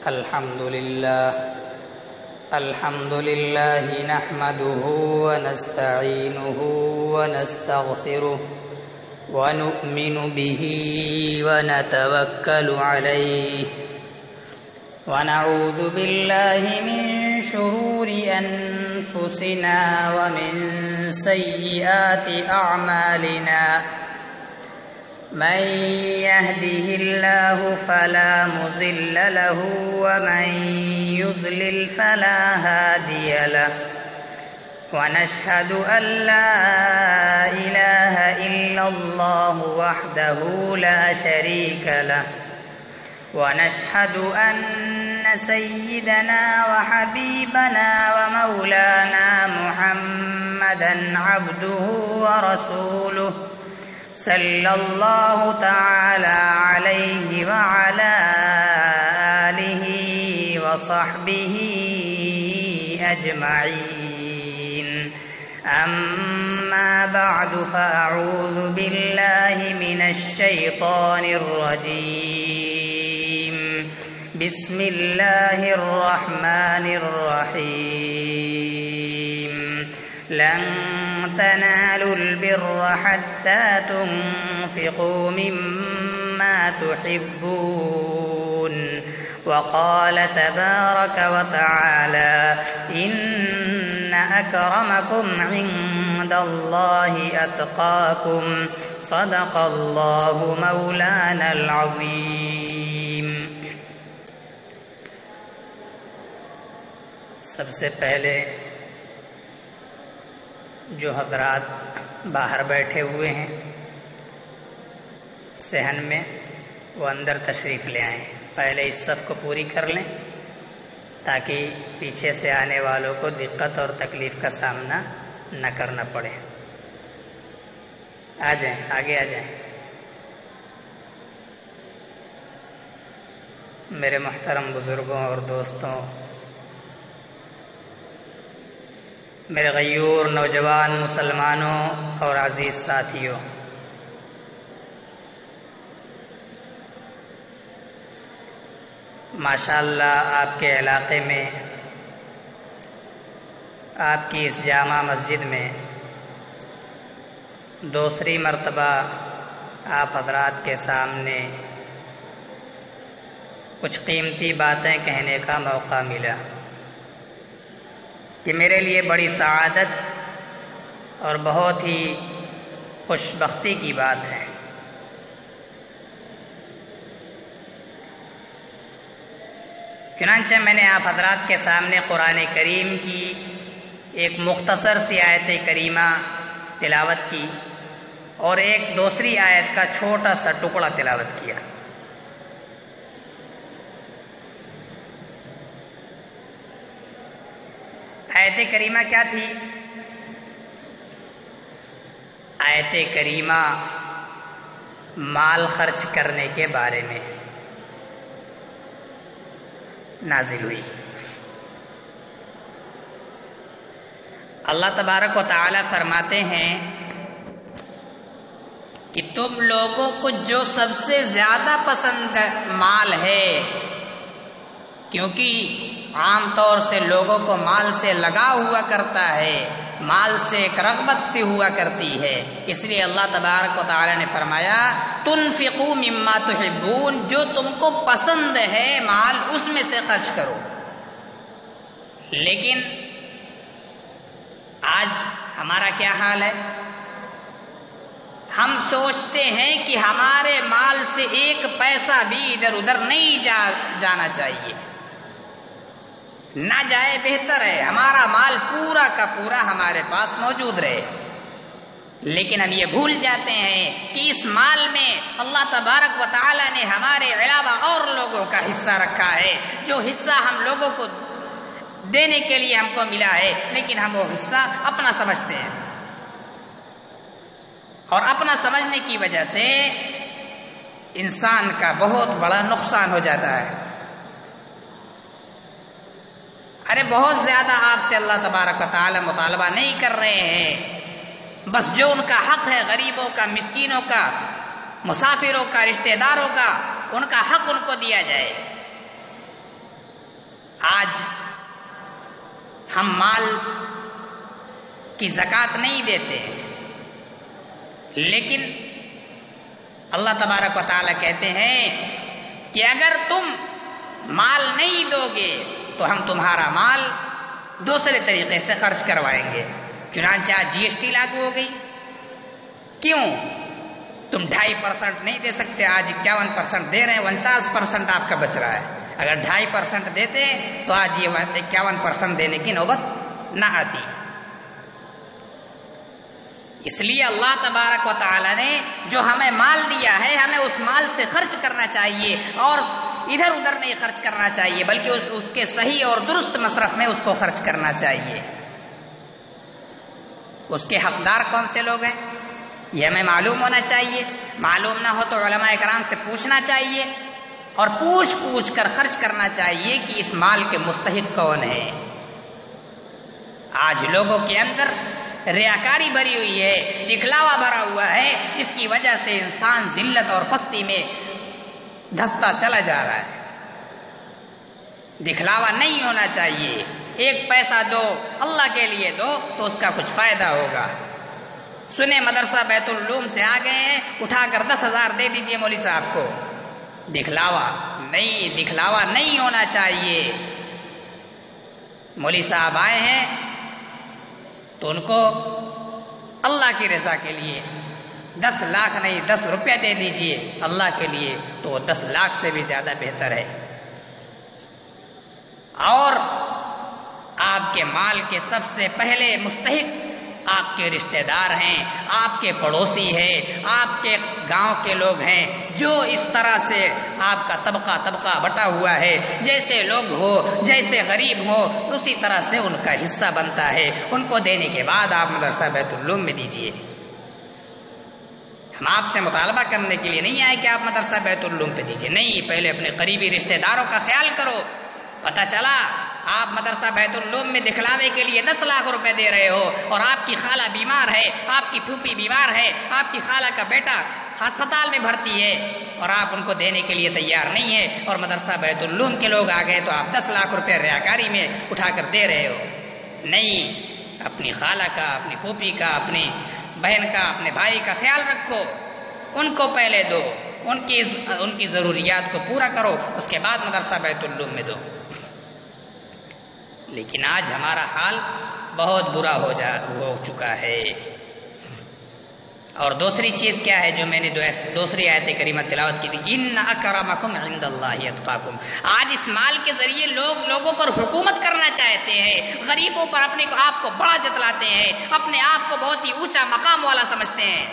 الحمد لله نحمده ونستعينه ونستغفره ونؤمن به ونتوكل عليه ونعوذ بالله من شرور أنفسنا ومن سيئات أعمالنا من يهده الله فلا مضل له ومن يضلل فلا هادي له ونشهد أن لا إله إلا الله وحده لا شريك له ونشهد أن سيدنا وحبيبنا ومولانا محمدا عبده ورسوله صلى الله تعالى عليه وعلى آله وصحبه أجمعين أما بعد فأعوذ بالله من الشيطان الرجيم بسم الله الرحمن الرحيم لن تنالوا البر حتى تنفقوا مما تحبون وقال تبارك وتعالى إن أكرمكم عند الله أتقاكم صدق الله مولانا العظيم. سب سے پہلے جو حضرات باہر بیٹھے ہوئے ہیں صحن میں وہ اندر تشریف لے آئیں. پہلے اس صف کو پوری کر لیں تاکہ پیچھے سے آنے والوں کو دقت اور تکلیف کا سامنا نہ کرنا پڑے. آ جائیں، آگے آ جائیں. میرے محترم بزرگوں اور دوستوں، میرے غیور نوجوان مسلمانوں اور عزیز ساتھیوں، ماشاءاللہ آپ کے علاقے میں، آپ کی اس جامع مسجد میں دوسری مرتبہ آپ حضرات کے سامنے کچھ قیمتی باتیں کہنے کا موقع ملا کہ میرے لیے بڑی سعادت اور بہت ہی خوش بختی کی بات ہے. چنانچہ میں نے آپ حضرات کے سامنے قرآن کریم کی ایک مختصر سی آیت کریمہ تلاوت کی اور ایک دوسری آیت کا چھوٹا سا ٹکڑا تلاوت کیا. آیت کریمہ کیا تھی؟ آیت کریمہ مال خرچ کرنے کے بارے میں نازل ہوئی. اللہ تبارک و تعالی فرماتے ہیں کہ تم لوگوں کو جو سب سے زیادہ پسند مال ہے، کیونکہ عام طور سے لوگوں کو مال سے لگاؤ ہوا کرتا ہے، مال سے ایک رغبت سی ہوا کرتی ہے، اس لیے اللہ تبارک و تعالی نے فرمایا تنفقوا مما تحبون، جو تم کو پسند ہے مال اس میں سے خرچ کرو. لیکن آج ہمارا کیا حال ہے؟ ہم سوچتے ہیں کہ ہمارے مال سے ایک پیسہ بھی ادھر ادھر نہیں جانا چاہیے، نہ جائے بہتر ہے، ہمارا مال پورا کا پورا ہمارے پاس موجود رہے. لیکن ہم یہ بھول جاتے ہیں کہ اس مال میں اللہ تبارک و تعالی نے ہمارے علاوہ اور لوگوں کا حصہ رکھا ہے، جو حصہ ہم لوگوں کو دینے کے لیے ہم کو ملا ہے، لیکن ہم وہ حصہ اپنا سمجھتے ہیں اور اپنا سمجھنے کی وجہ سے انسان کا بہت بڑا نقصان ہو جاتا ہے. ارے بہت زیادہ آپ سے اللہ تبارک و تعالی مطالبہ نہیں کر رہے ہیں، بس جو ان کا حق ہے، غریبوں کا، مسکینوں کا، مسافروں کا، رشتہ داروں کا، ان کا حق ان کو دیا جائے. آج ہم مال کی زکوٰۃ نہیں دیتے، لیکن اللہ تبارک و تعالیٰ کہتے ہیں کہ اگر تم مال نہیں دو گے تو ہم تمہارا مال دوسرے طریقے سے خرچ کروائیں گے۔ چنانچہ GST لاگو ہو گئی۔ کیوں؟ تم 2.5% نہیں دے سکتے، آج 51% دے رہے ہیں، 49% آپ کا بچ رہا ہے۔ اگر 2.5% دیتے تو آج یہ 51% دینے کی نوبت نہ آتی۔ اس لیے اللہ تبارک و تعالی نے جو ہمیں مال دیا ہے، ہمیں اس مال سے خرچ کرنا چاہیے اور ادھر ادھر نہیں خرچ کرنا چاہیے، بلکہ اس کے صحیح اور درست مصرف میں اس کو خرچ کرنا چاہیے۔ اس کے حقدار کون سے لوگ ہیں یہ ہمیں معلوم ہونا چاہیے۔ معلوم نہ ہو تو علماء کرام سے پوچھنا چاہیے اور پوچھ کر خرچ کرنا چاہیے کہ اس مال کے مستحق کون ہے۔ آج لوگوں کے اندر ریاکاری بھری ہوئی ہے، دکھلاوا بھرا ہوا ہے، جس کی وجہ سے انسان ذلت اور پستی میں دھستا چلا جا رہا ہے۔ دکھلاوا نہیں ہونا چاہیے۔ 1 پیسہ دو، اللہ کے لیے دو تو اس کا کچھ فائدہ ہوگا۔ سنے مدرسہ بیت العلوم سے آ گئے ہیں، اٹھا کر 10,000 دے دیجئے مولوی صاحب کو۔ دکھلاوا نہیں ہونا چاہیے۔ مولوی صاحب آئے ہیں تو ان کو اللہ کی رضا کے لیے 10 لاکھ نہیں 10 روپیہ دے دیجئے اللہ کے لیے، تو 10 لاکھ سے بھی زیادہ بہتر ہے۔ اور آپ کے مال کے سب سے پہلے مستحق آپ کے رشتہ دار ہیں، آپ کے پڑوسی ہیں، آپ کے گاؤں کے لوگ ہیں، جو اس طرح سے آپ کا طبقہ بٹا ہوا ہے، جیسے لوگ ہو، جیسے غریب ہو، اسی طرح سے ان کا حصہ بنتا ہے۔ ان کو دینے کے بعد آپ مدرسہ بیت العلوم میں دیجیے۔ ہم آپ سے مطالبہ کرنے کے لیے نہیں آئے کہ آپ مدرسہ بیت العلوم پہ دیجیے، نہیں، پہلے اپنے قریبی رشتہ داروں کا خیال کرو۔ پتہ چلا آپ مدرسہ بیت العلوم میں دکھلاوے کے لیے 10 لاکھ روپے دے رہے ہو، اور آپ کی خالہ بیمار ہے، آپ کی پھوپھی بیمار ہے، آپ کی خالہ کا بیٹا ہسپتال میں بھرتی ہے، اور آپ ان کو دینے کے لیے تیار نہیں ہے، اور مدرسہ بیت العلوم کے لوگ آ گئے تو آپ 10 لاکھ روپے ریاکاری میں اٹھا کر دے رہے ہو۔ نہیں، اپنی خالہ کا، اپنی پھوپھی کا، اپنی بہن کا، اپنے بھائی کا خیال رکھو، ان کو پہلے دو، ان کی ضروریات کو پورا کرو، اس کے بعد مدرسہ بیت العلوم میں دو۔ لیکن آج ہمارا حال بہت برا ہو چکا ہے۔ اور دوسری چیز کیا ہے جو میں نے دوسری آیت کریمہ تلاوت کی تھی، ان اکرمکم عند اللہ اتقاکم۔ آج اس مال کے ذریعے لوگوں پر حکومت کرنا چاہتے ہیں، غریبوں پر اپنے آپ کو بڑا جتلاتے ہیں، اپنے آپ کو بہت ہی اونچا مقام والا سمجھتے ہیں،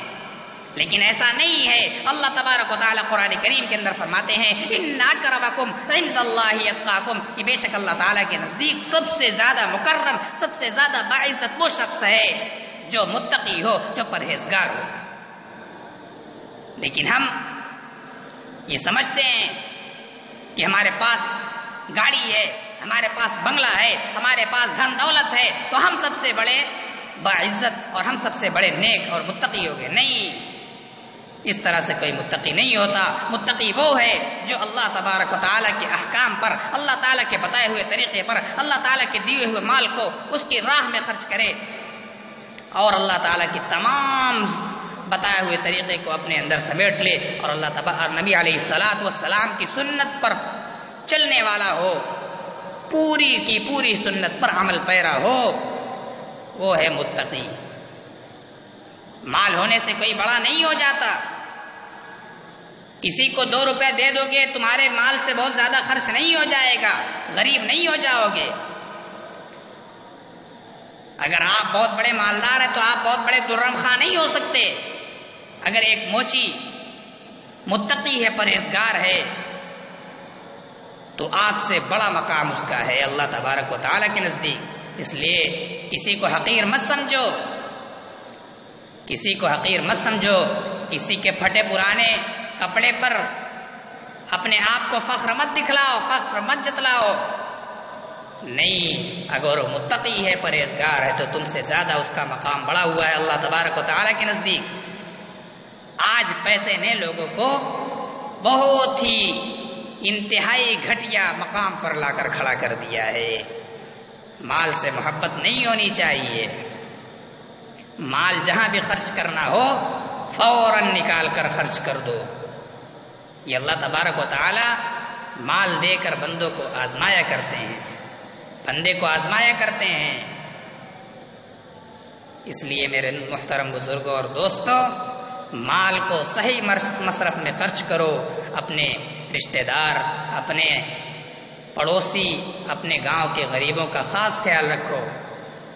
لیکن ایسا نہیں ہے۔ اللہ تبارک و تعالیٰ قرآن کریم کے اندر فرماتے ہیں ان اکرمکم عند اللہ اتقاکم، کہ بے شک اللہ تعالیٰ کے نزدیک سب سے زیادہ مکرم، سب سے زیادہ باعزت وہ شخص ہے جو متقی ہو، جو پرہیزگار ہو۔ لیکن ہم یہ سمجھتے ہیں کہ ہمارے پاس گاڑی ہے، ہمارے پاس بنگلہ ہے، ہمارے پاس دھن دولت ہے تو ہم سب سے بڑے باعزت اور ہم سب سے بڑے نیک اور متقی ہو گئے۔ نہیں، اس طرح سے کوئی متقی نہیں ہوتا۔ متقی وہ ہے جو اللہ تبارک و تعالیٰ کے احکام پر، اللہ تعالیٰ کے بتائے ہوئے طریقے پر، اللہ تعالیٰ کے دیے ہوئے مال کو اس کی راہ میں خرچ کرے، اور اللہ تعالیٰ کی تمام بتائے ہوئے طریقے کو اپنے اندر سمیٹ لے، اور نبی علیہ الصلاۃ والسلام کی سنت پر چلنے والا ہو، پوری کی پوری سنت پر عمل پیرا ہو، وہ ہے متقی۔ مال ہونے سے کوئی بڑا نہیں ہو جاتا۔ کسی کو 2 روپے دے دو گے تمہارے مال سے بہت زیادہ خرچ نہیں ہو جائے گا، غریب نہیں ہو جاؤ گے۔ اگر آپ بہت بڑے مالدار ہیں تو آپ بہت بڑے درم خواہ نہیں ہو سکتے۔ اگر ایک موچی متقی ہے، پرہیزگار ہے، تو آپ سے بڑا مقام اس کا ہے اللہ تبارک و تعالیٰ کے نزدیک۔ اس لیے کسی کو حقیر مت سمجھو، کسی کو حقیر مت سمجھو، کسی کے پھٹے پرانے کپڑے پر اپنے آپ کو فخر مت دکھلاؤ، فخر مت جتلاؤ۔ نہیں، اگر وہ متقی ہے، پرہیزگار ہے، تو تم سے زیادہ اس کا مقام بڑا ہوا ہے اللہ تبارک و تعالیٰ کے نزدیک۔ آج پیسے نے لوگوں کو بہت ہی انتہائی گھٹیا مقام پر لا کر کھڑا کر دیا ہے۔ مال سے محبت نہیں ہونی چاہیے، مال جہاں بھی خرچ کرنا ہو فوراً نکال کر خرچ کر دو۔ یہ اللہ تبارک و تعالی مال دے کر بندوں کو آزمایا کرتے ہیں، بندے کو آزمایا کرتے ہیں۔ اس لیے میرے محترم بزرگوں اور دوستوں، مال کو صحیح مصرف میں خرچ کرو، اپنے رشتہ دار، اپنے پڑوسی، اپنے گاؤں کے غریبوں کا خاص خیال رکھو۔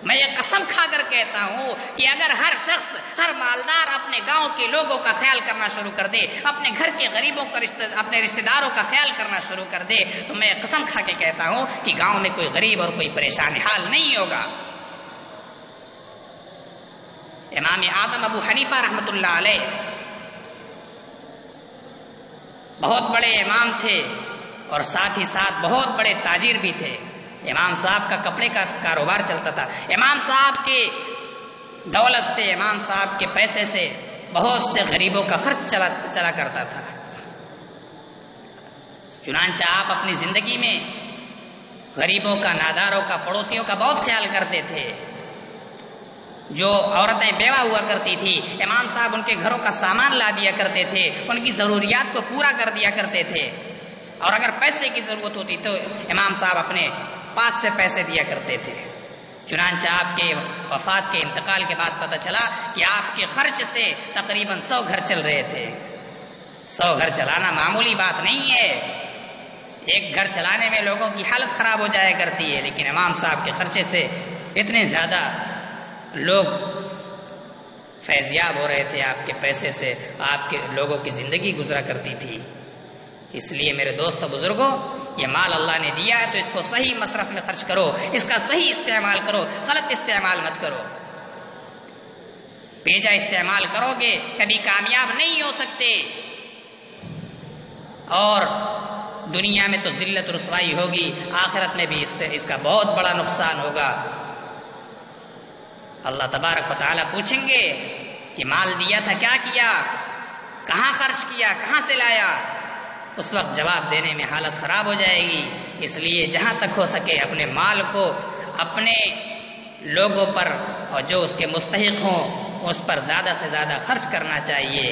میں یہ قسم کھا کر کہتا ہوں کہ اگر ہر شخص، ہر مالدار اپنے گاؤں کے لوگوں کا خیال کرنا شروع کر دے، اپنے گھر کے غریبوں کا اپنے رشتہ داروں کا خیال کرنا شروع کر دے، تو میں قسم کھا کے کہتا ہوں کہ گاؤں میں کوئی غریب اور کوئی پریشان حال نہیں ہوگا۔ امام اعظم ابو حنیفہ رحمۃ اللہ علیہ بہت بڑے امام تھے اور ساتھ ہی ساتھ بہت بڑے تاجر بھی تھے۔ امام صاحب کا کپڑے کا کاروبار چلتا تھا۔ امام صاحب کے دولت سے، امام صاحب کے پیسے سے بہت سے غریبوں کا خرچ چلا کرتا تھا۔ چنانچہ آپ اپنی زندگی میں غریبوں کا، ناداروں کا، پڑوسیوں کا بہت خیال کرتے تھے۔ جو عورتیں بیوہ ہوا کرتی تھی، امام صاحب ان کے گھروں کا سامان لا دیا کرتے تھے، ان کی ضروریات کو پورا کر دیا کرتے تھے، اور اگر پیسے کی ضرورت ہوتی تو امام صاحب اپنے پاس سے پیسے دیا کرتے تھے۔ چنانچہ آپ کے وفات کے انتقال کے بعد پتہ چلا کہ آپ کے خرچ سے تقریباً 100 گھر چل رہے تھے۔ 100 گھر چلانا معمولی بات نہیں ہے، ایک گھر چلانے میں لوگوں کی حالت خراب ہو جایا کرتی ہے، لیکن امام صاحب کے خرچے سے اتنے زیادہ لوگ فیضیاب ہو رہے تھے، آپ کے پیسے سے آپ کے لوگوں کی زندگی گزرا کرتی تھی۔ اس لیے میرے دوستو بزرگوں، یہ مال اللہ نے دیا ہے تو اس کو صحیح مصرف میں خرچ کرو، اس کا صحیح استعمال کرو، غلط استعمال مت کرو۔ بیجا استعمال کرو گے کبھی کامیاب نہیں ہو سکتے، اور دنیا میں تو ذلت رسوائی ہوگی، آخرت میں بھی اس کا بہت بڑا نقصان ہوگا۔ اللہ تبارک و تعالیٰ پوچھیں گے کہ مال دیا تھا کیا کیا، کہاں خرچ کیا، کہاں سے لایا؟ اس وقت جواب دینے میں حالت خراب ہو جائے گی۔ اس لیے جہاں تک ہو سکے اپنے مال کو اپنے لوگوں پر اور جو اس کے مستحق ہوں اس پر زیادہ سے زیادہ خرچ کرنا چاہیے۔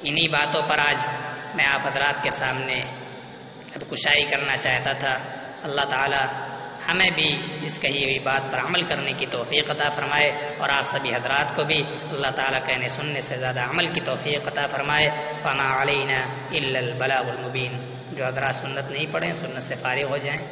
انہی باتوں پر آج میں آپ حضرات کے سامنے کشائی کرنا چاہتا تھا۔ اللہ تعالی ہمیں بھی اس کہی ہوئی بات پر عمل کرنے کی توفیق عطا فرمائے، اور آپ سبھی حضرات کو بھی اللہ تعالیٰ کہنے سننے سے زیادہ عمل کی توفیق عطا فرمائے۔ وما علینا الا البلاغ المبین۔ جو حضرات سنت نہیں پڑھیں سنت سے فارغ ہو جائیں۔